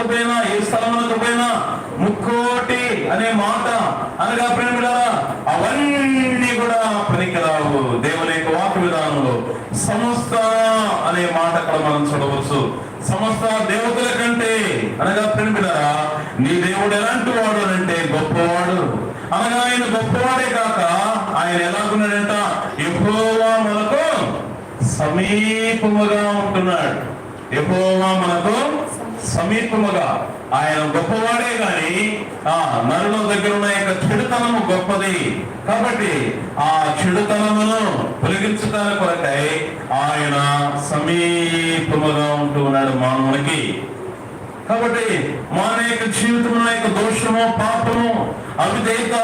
ప్రదేశములకు పోయినా, ఏ స్థలములకు పోయినా ముక్కోటి అనే మాట అనగా ప్రేమిలారా అవన్నీ కూడా పనికిరావు. దేవుని యొక్క వాక్య విధానంలో సమస్త అనే మాట అక్కడ మనం చూడవచ్చు. సమస్త దేవతల కంటే అనగా ప్రేమిలారా నీ దేవుడు ఎలాంటి వాడు అంటే గొప్పవాడు. అనగా ఆయన గొప్పవాడే కాక ఆయన ఎలాగున్నాడంట, యెహోవా మనకు సమీపముగా ఉంటున్నాడు. యెహోవా మనకు సమీపముగా, ఆయన గొప్పవాడే గాని నరుల దగ్గర ఉన్న యొక్క చెడుతనము గొప్పది. కాబట్టి ఆ చెడుతనమును తొలగించడానికి కొరకై ఆయన సమీపముగా ఉంటూ ఉన్నాడు మానవునికి. కాబట్టి మన యొక్క జీవితంలో యొక్క దోషము, పాపము, అవిధేయత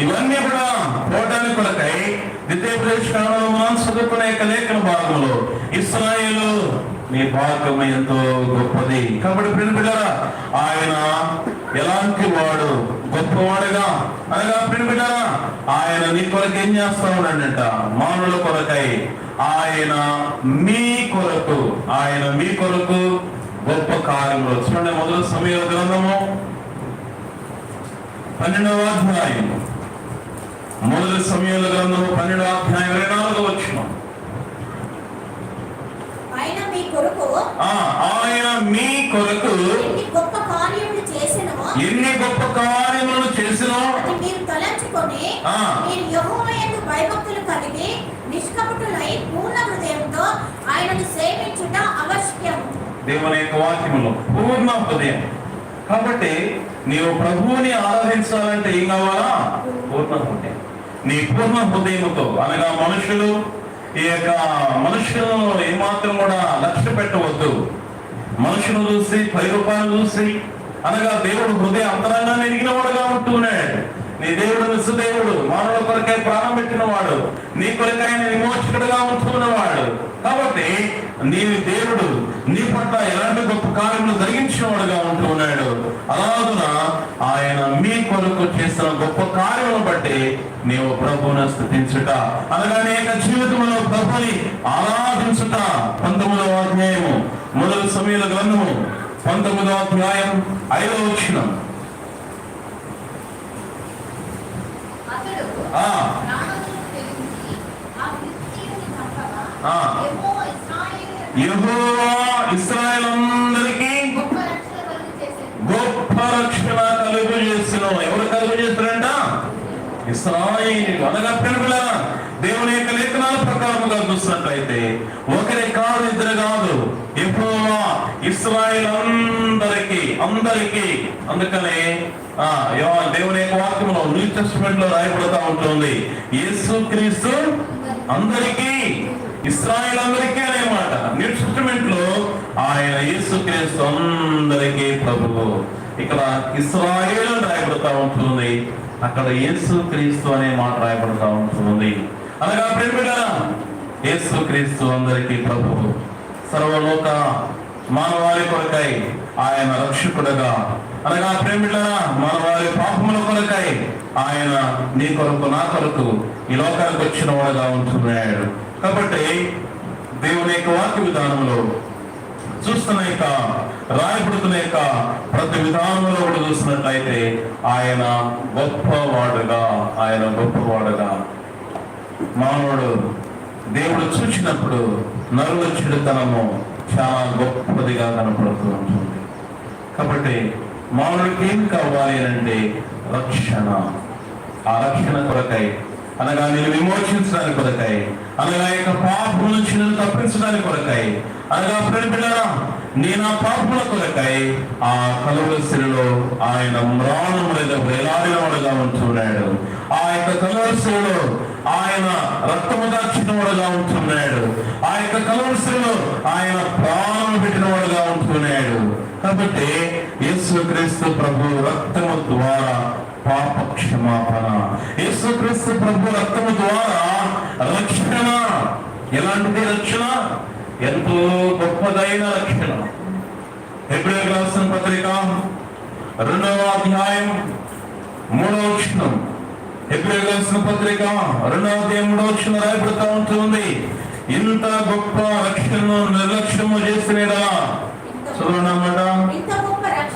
ఇవన్నీ కూడా పోవడానికి కొరకై ద్వితీయోపదేశ కాండంలో మనం చదువుకునే యొక్క లేఖన భాగంలో ఇశ్రాయేలు నీ భాగం ఎంతో గొప్పది. కాబట్టి ప్రియబిడ్డలారా ఆయన ఎలాంటి వాడు, గొప్పవాడుగా అనగా ప్రియబిడ్డలారా ఆయన నీ కొరకు ఏం చేస్తా ఉన్నాడంట, మానవుల కొరకై ఆయన మీ కొరకు, ఆయన మీ కొరకు గొప్ప కార్యములు. చూడండి మొదటి సమూయేలు గ్రంథము 12వ అధ్యాయం, మొదటి సమూయేలు గ్రంథము 12వ అధ్యాయం 24వ వచనం. ఆయన మీ కొరకు ఎన్ని గొప్ప కార్యములను చేసినో మీరు తలంచుకొని మీరు యెహోవా యందు భయభక్తులు కలిగి నిష్కపటులై పూర్ణ హృదయంతో ఆయనను సేవించుట అవశ్యం. దేవుని యొక్క వాక్యములో పూర్ణ హృదయం. కాబట్టి నీవు ప్రభువుని ఆరాధించాలంటే ఏం కావాలా? పూర్ణ హృదయం. నీ పూర్ణ హృదయముతో అనగా మనుషులు ఈ యొక్క మనుషులను ఏమాత్రం కూడా లక్ష్య పెట్టవద్దు. మనుషులు చూసి 10 రూపాయలు చూసి అనగా దేవుడు హృదయ అంతరంగాన్ని ఎరిగిన వాడుగా ఉంటున్నాడు. నీ దేవుడు నిస్సదేవుడు, మానవుల కొరకై ప్రాణం పెట్టిన వాడు, నీ కొరకై విమోచకుడుగా ఉంటున్నవాడు. కాబట్టి నీ దేవుడు నీ పట్ల ఎలాంటి గొప్ప కార్యములు జరిగించిన వాడుగా ఉంటూ ఉన్నాడు. అలాగున ఆయన మీ కొరకు చేసిన గొప్ప కార్యములను బట్టి నీవు ప్రభువును స్తుతించుట అనగా నీ యొక్క జీవితంలో ప్రభుని ఆరాధించుట. 19వ అధ్యాయము మొదటి సమూయేలు గ్రంథము 19వ అధ్యాయం 5వ వచనం. యెహోవా ఇశ్రాయేలందరికీ గొప్ప రక్షణ కలుగు చేసిన. ఎవరు కలుగు చేస్తారంట? ఇశ్రాయేలు అనగా ప్రియబిడ్డలారా దేవుని యొక్క లేఖనాల ప్రకారముగా చూసినట్లయితే ఒకరి కాదు, ఇద్దరు కాదు, యెహోవా ఇశ్రాయేలందరికీ అందరికీ. అందుకనే దేవుని యొక్క వాక్యంలో న్యూ టెస్టమెంట్ లో రాయబడతా ఉంటుంది యేసుక్రీస్తు అందరికీ, ఇశ్రాయేల్ అందరికీ అనే మాట. న్యూ టెస్టమెంట్ లో ఆయన యేసుక్రీస్తు అందరికీ ప్రభువు. ఇక్కడ ఇశ్రాయేల్ రాయబడతా ఉంటుంది, అక్కడ యేసుక్రీస్తు అనే మాట రాయబడతా ఉంటుంది. అనగా ప్రియబిడ్డలారా యేసుక్రీస్తు అందరికీ ప్రభువు. సర్వలోక మానవాళి కొరకై ఆయన రక్షకుడుగా అనగా ప్రియబిడ్డలారా మానవాళి పాపముల కొరకై ఆయన నీ కొరకు నా కొరకు ఈ లోకానికి వచ్చిన వాడుగా ఉంటున్నాడు. కాబట్టి దేవుని యొక్క వాక్య విధానంలో చూస్తున్న యొక్క రాయబడుతున్న యొక్క ప్రతి విధానంలో కూడా చూసినట్లయితే ఆయన గొప్పవాడుగా, ఆయన గొప్పవాడుగా మానవుడు దేవుడు చూసినప్పుడు నరుల చెడుతనము చాలా గొప్పదిగా కనపడుతూ ఉంటుంది. కాబట్టి మానవుడికి ఏం కావాలి అంటే రక్షణ. ఆ రక్షణ కొరకై అనగా నేను విమోచించడానికి కొరకై, అనగా యొక్క పాపం నుంచి నేను తప్పించడానికి కొరకై, అనగా ప్రియబిడ్డలారా నేను ఆ పాపముల కొరకై ఆ కలువరిశిలలో ఆయన మ్రాణం మీద వేలాడినవాడుగా ఉంటున్నాడు. ఆ యొక్క కలువరిశిలలో ఆయన రక్తము దాచినవాడుగా ఉంటున్నాడు. ఆ యొక్క కలువరిశిలలో ఆయన ప్రాణం పెట్టినవాడుగా ఉంటున్నాడు. కాబట్టి యేసుక్రీస్తు ప్రభు రక్తము ద్వారా పాప క్షమాపణ, యేసుక్రీస్తు ప్రభు రక్తము ద్వారా రక్షణ. ఎలాంటి రక్షణ? ఎంతో గొప్పదైన రక్షణ. హెబ్రీయులకు రాసిన పత్రిక 2వ అధ్యాయం 3వ వచనం. హెబ్రీయులకు రాసిన పత్రిక 2వ అధ్యాయం 3వ వచనం రాయబడుతూ ఉంటుంది, ఇంత గొప్ప రక్షణను నిర్లక్ష్యము చేసినదా. చదవనమాట.